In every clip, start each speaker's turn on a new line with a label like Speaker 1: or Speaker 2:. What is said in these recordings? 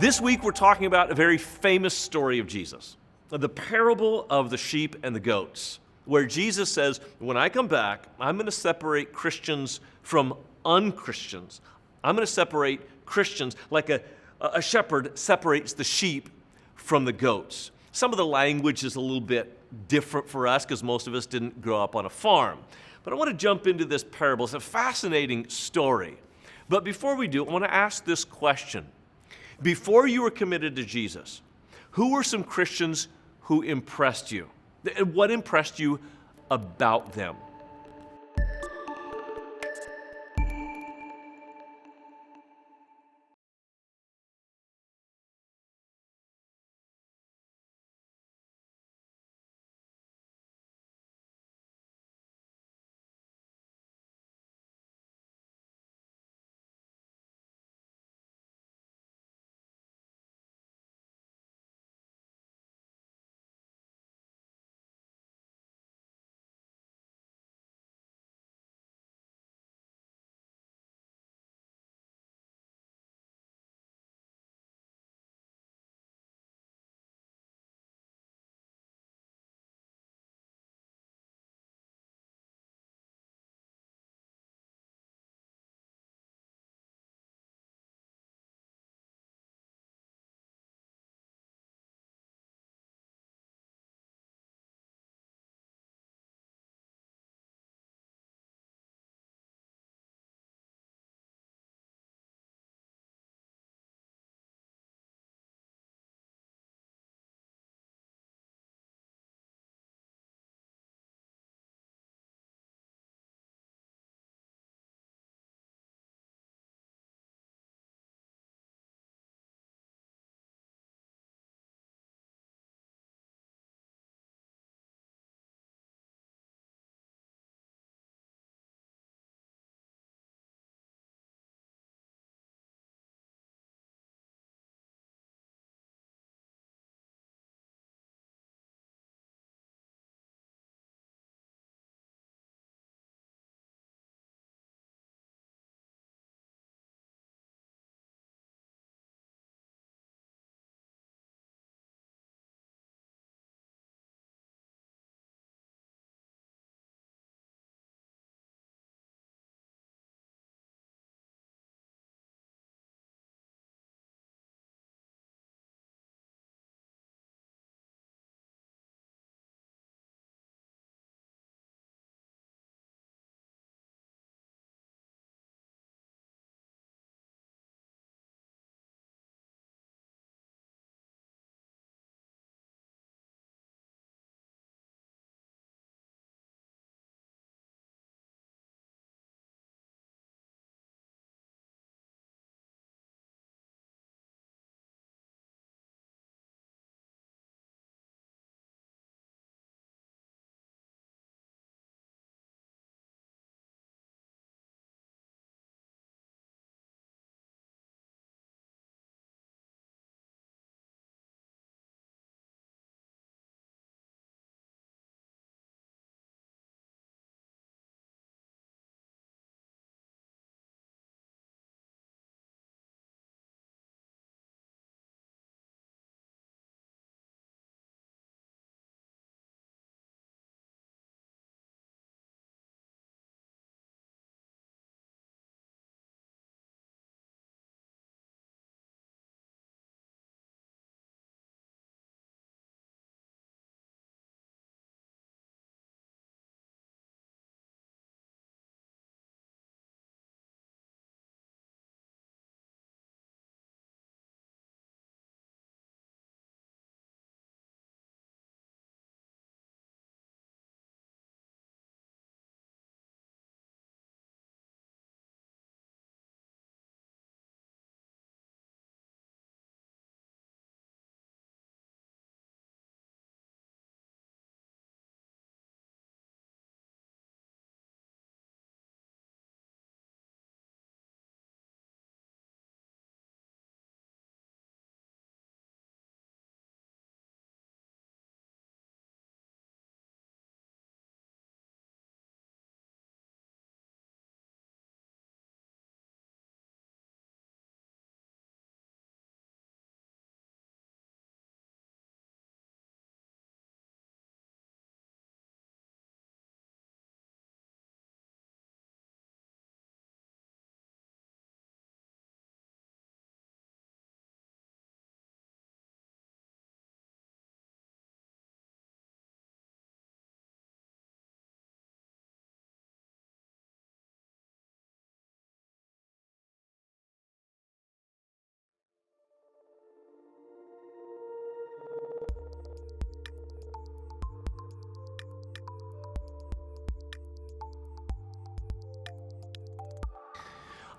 Speaker 1: This week we're talking about a very famous story of Jesus, the parable of the sheep and the goats, where Jesus says, when I come back, I'm going to separate Christians from unchristians. I'm going to separate Christians like a shepherd separates the sheep from the goats. Some of the language is a little bit different for us because most of us didn't grow up on a farm. But I want to jump into this parable. It's a fascinating story. But before we do, I want to ask this question. Before you were committed to Jesus, who were some Christians who impressed you? What impressed you about them?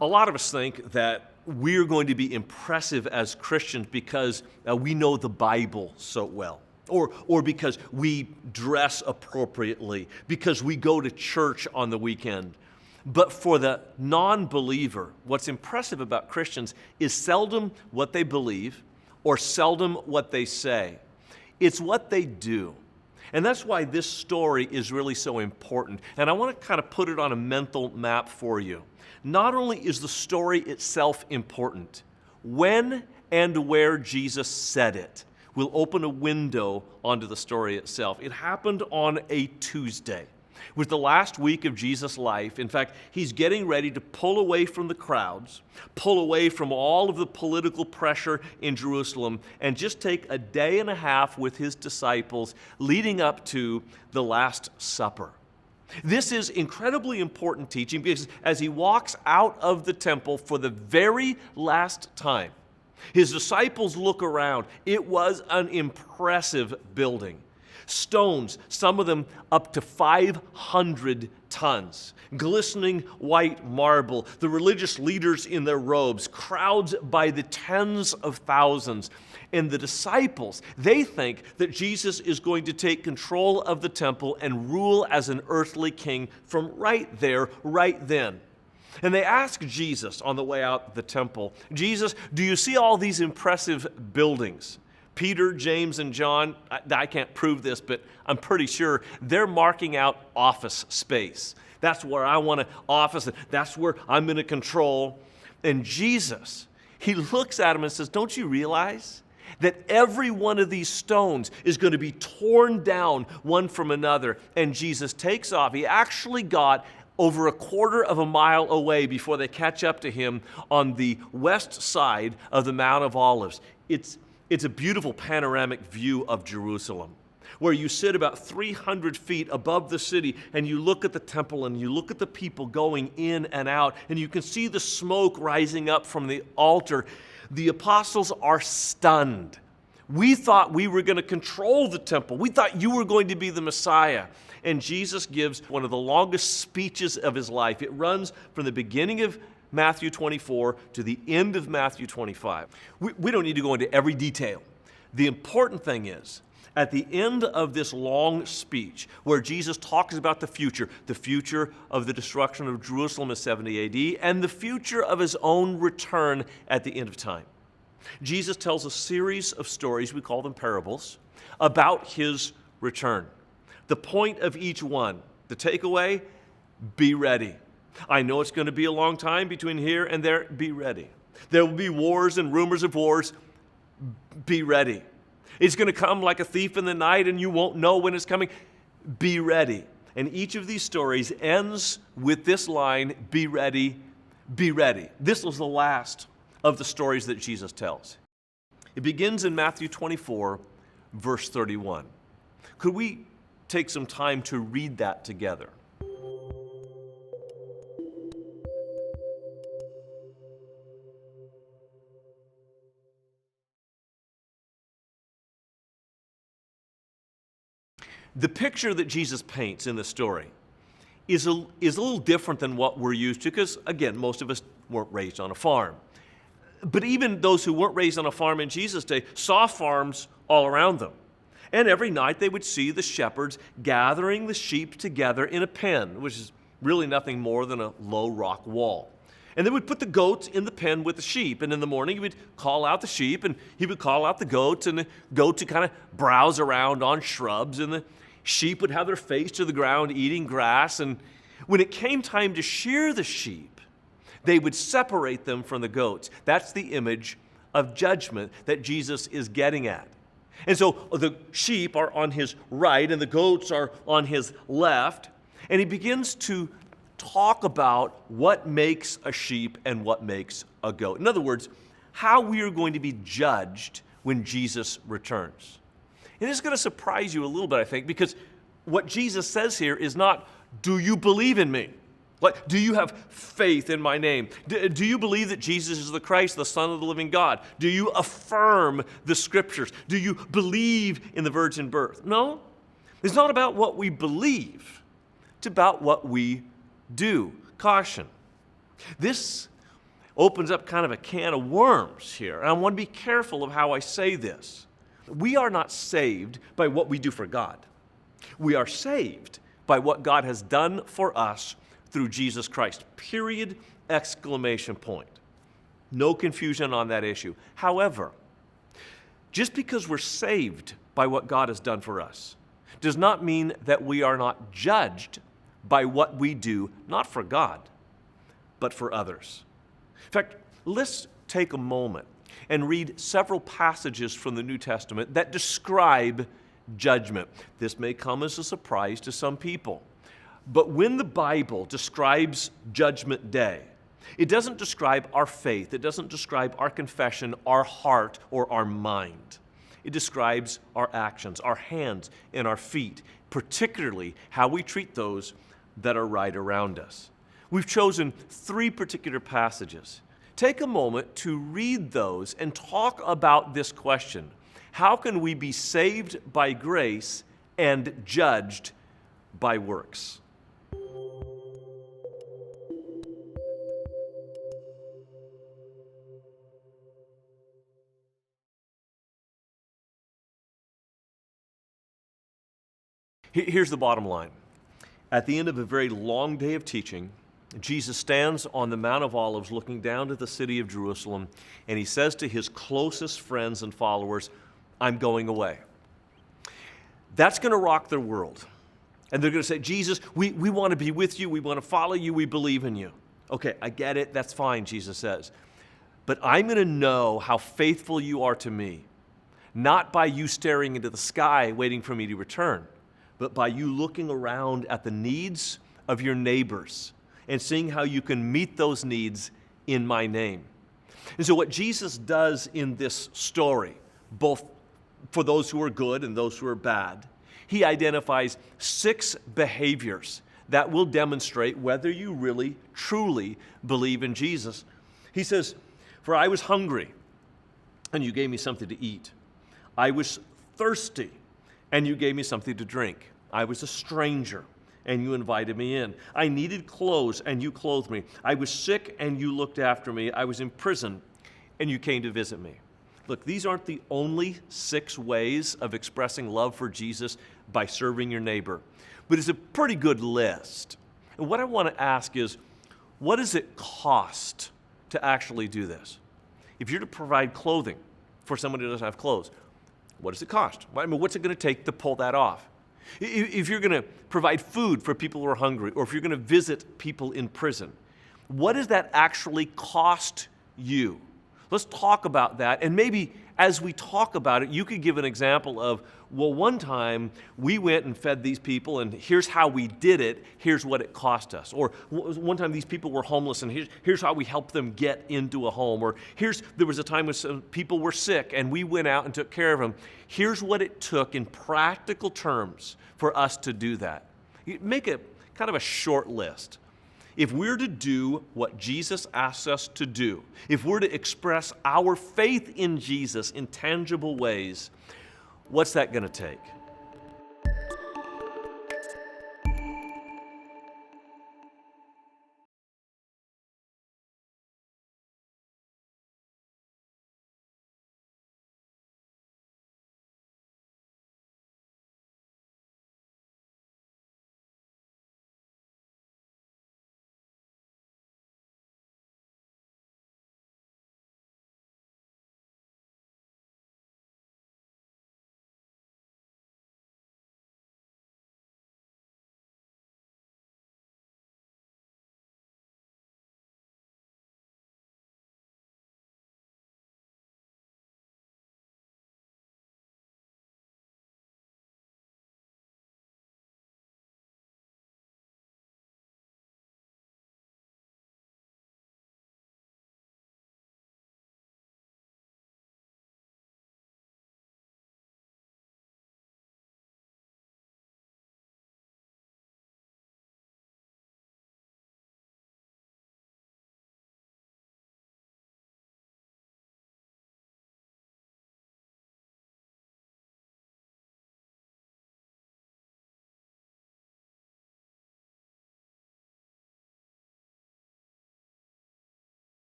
Speaker 1: A lot of us think that we're going to be impressive as Christians because we know the Bible so well, or because we dress appropriately, because we go to church on the weekend. But for the non-believer, what's impressive about Christians is seldom what they believe or seldom what they say. It's what they do. And that's why this story is really so important. And I want to kind of put it on a mental map for you. Not only is the story itself important, when and where Jesus said it will open a window onto the story itself. It happened on a Tuesday. It was the last week of Jesus' life. In fact, he's getting ready to pull away from the crowds, pull away from all of the political pressure in Jerusalem, and just take a day and a half with his disciples leading up to the Last Supper. This is incredibly important teaching because as he walks out of the temple for the very last time, his disciples look around. It was an impressive building. Stones, some of them up to 500 tons, glistening white marble, the religious leaders in their robes, crowds by the tens of thousands. And the disciples, they think that Jesus is going to take control of the temple and rule as an earthly king from right there, right then. And they ask Jesus on the way out the temple, Jesus, do you see all these impressive buildings? Peter, James, and John, I can't prove this, but I'm pretty sure they're marking out office space. That's where I want to office. That's where I'm going to control. And Jesus, he looks at him and says, don't you realize that every one of these stones is going to be torn down one from another? And Jesus takes off. He actually got over a quarter of a mile away before they catch up to him on the west side of the Mount of Olives. It's a beautiful panoramic view of Jerusalem, where you sit about 300 feet above the city and you look at the temple and you look at the people going in and out, and you can see the smoke rising up from the altar. The apostles are stunned. We thought we were going to control the temple. We thought you were going to be the Messiah. And Jesus gives one of the longest speeches of his life. It runs from the beginning of Matthew 24 to the end of Matthew 25. We don't need to go into every detail. The important thing is, at the end of this long speech, where Jesus talks about the future of the destruction of Jerusalem in 70 AD, and the future of his own return at the end of time, Jesus tells a series of stories, we call them parables, about his return. The point of each one, the takeaway, be ready. I know it's going to be a long time between here and there. Be ready. There will be wars and rumors of wars. Be ready. It's going to come like a thief in the night and you won't know when it's coming. Be ready. And each of these stories ends with this line, be ready, be ready. This was the last of the stories that Jesus tells. It begins in Matthew 24, verse 31. Could we take some time to read that together? The picture that Jesus paints in the story is a little different than what we're used to because, again, most of us weren't raised on a farm. But even those who weren't raised on a farm in Jesus' day saw farms all around them. And every night they would see the shepherds gathering the sheep together in a pen, which is really nothing more than a low rock wall. And they would put the goats in the pen with the sheep. And in the morning, he would call out the sheep, and he would call out the goats, and the goats would kind of browse around on shrubs, and the sheep would have their face to the ground eating grass. And when it came time to shear the sheep, they would separate them from the goats. That's the image of judgment that Jesus is getting at. And so the sheep are on his right, and the goats are on his left. And he begins to talk about what makes a sheep and what makes a goat. In other words, how we are going to be judged when Jesus returns. And it's going to surprise you a little bit, I think, because what Jesus says here is not, do you believe in me? Like, do you have faith in my name? Do you believe that Jesus is the Christ, the Son of the living God? Do you affirm the Scriptures? Do you believe in the virgin birth? No, it's not about what we believe. It's about what we do. Caution. This opens up kind of a can of worms here. And I want to be careful of how I say this. We are not saved by what we do for God. We are saved by what God has done for us through Jesus Christ. Period, exclamation point. No confusion on that issue. However, just because we're saved by what God has done for us does not mean that we are not judged by what we do, not for God, but for others. In fact, let's take a moment and read several passages from the New Testament that describe judgment. This may come as a surprise to some people, but when the Bible describes Judgment Day, it doesn't describe our faith, it doesn't describe our confession, our heart, or our mind. It describes our actions, our hands and our feet, particularly how we treat those that are right around us. We've chosen 3 particular passages. Take a moment to read those and talk about this question. How can we be saved by grace and judged by works? Here's the bottom line. At the end of a very long day of teaching, Jesus stands on the Mount of Olives looking down to the city of Jerusalem, and he says to his closest friends and followers, I'm going away. That's going to rock their world. And they're going to say, Jesus, we want to be with you, we want to follow you, we believe in you. Okay, I get it, that's fine, Jesus says. But I'm going to know how faithful you are to me, not by you staring into the sky waiting for me to return, but by you looking around at the needs of your neighbors and seeing how you can meet those needs in my name. And so what Jesus does in this story, both for those who are good and those who are bad, he identifies 6 behaviors that will demonstrate whether you really, truly believe in Jesus. He says, for I was hungry, and you gave me something to eat. I was thirsty, and you gave me something to drink. I was a stranger, and you invited me in. I needed clothes, and you clothed me. I was sick, and you looked after me. I was in prison, and you came to visit me. Look, these aren't the only 6 ways of expressing love for Jesus by serving your neighbor, but it's a pretty good list. And what I want to ask is, what does it cost to actually do this? If you're to provide clothing for someone who doesn't have clothes, what does it cost? I mean, what's it going to take to pull that off? If you're going to provide food for people who are hungry, or if you're going to visit people in prison, what does that actually cost you? Let's talk about that, and maybe as we talk about it, you could give an example of, well, one time we went and fed these people, and here's how we did it, here's what it cost us. Or one time these people were homeless, and here's how we helped them get into a home. Or there was a time when some people were sick, and we went out and took care of them. Here's what it took in practical terms for us to do that. You make a kind of a short list. If we're to do what Jesus asks us to do, if we're to express our faith in Jesus in tangible ways, what's that going to take?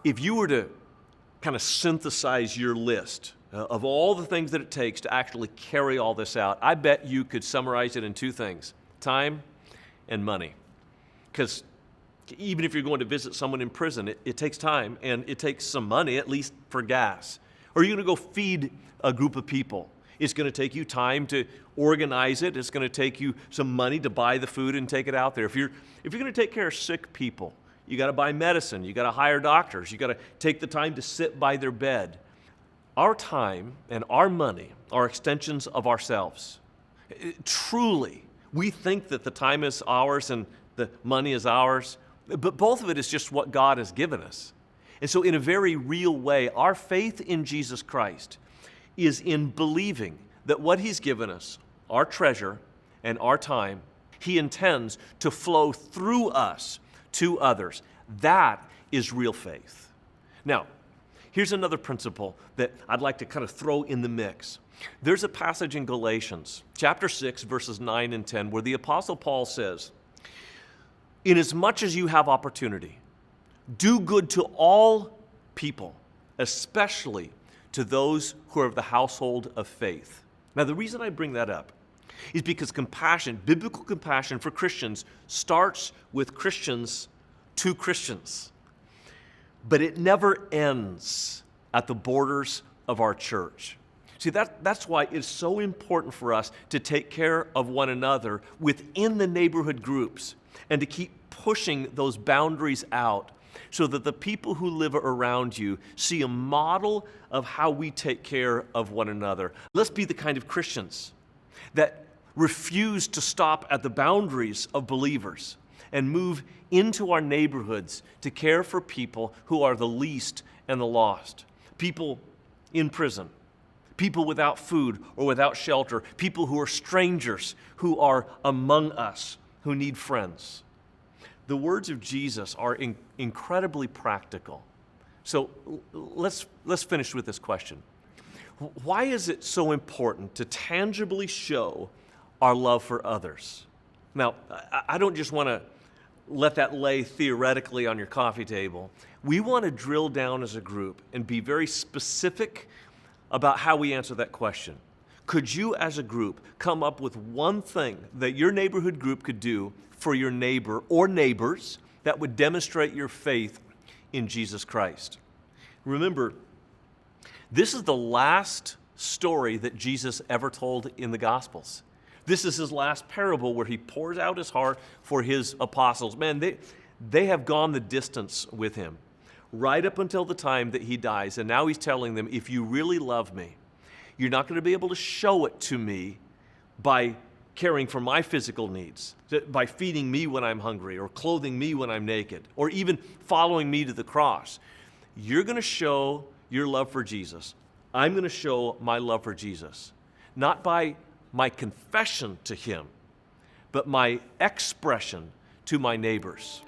Speaker 1: If you were to kind of synthesize your list of all the things that it takes to actually carry all this out, I bet you could summarize it in two things: time and money. Because even if you're going to visit someone in prison, it takes time and it takes some money, at least for gas. Or you're going to go feed a group of people. It's going to take you time to organize it. It's going to take you some money to buy the food and take it out there. If you're going to take care of sick people, you got to buy medicine. You got to hire doctors. You got to take the time to sit by their bed. Our time and our money are extensions of ourselves. Truly, we think that the time is ours and the money is ours, but both of it is just what God has given us. And so in a very real way, our faith in Jesus Christ is in believing that what He's given us, our treasure and our time, He intends to flow through us to others. That is real faith. Now, here's another principle that I'd like to kind of throw in the mix. There's a passage in Galatians, chapter 6, verses 9 and 10, where the Apostle Paul says, "Inasmuch as you have opportunity, do good to all people, especially to those who are of the household of faith." Now, the reason I bring that up is because compassion, biblical compassion for Christians, starts with Christians to Christians. But it never ends at the borders of our church. See, that's why it's so important for us to take care of one another within the neighborhood groups and to keep pushing those boundaries out so that the people who live around you see a model of how we take care of one another. Let's be the kind of Christians that refuse to stop at the boundaries of believers and move into our neighborhoods to care for people who are the least and the lost. People in prison, people without food or without shelter, people who are strangers, who are among us, who need friends. The words of Jesus are incredibly practical. So let's finish with this question. Why is it so important to tangibly show our love for others? Now, I don't just want to let that lay theoretically on your coffee table. We want to drill down as a group and be very specific about how we answer that question. Could you as a group come up with one thing that your neighborhood group could do for your neighbor or neighbors that would demonstrate your faith in Jesus Christ? Remember, this is the last story that Jesus ever told in the Gospels. This is His last parable where He pours out His heart for His apostles. Man, they have gone the distance with Him right up until the time that He dies. And now He's telling them, if you really love me, you're not going to be able to show it to me by caring for my physical needs, by feeding me when I'm hungry or clothing me when I'm naked, or even following me to the cross. You're going to show your love for Jesus. I'm going to show my love for Jesus, not by my confession to Him, but my expression to my neighbors.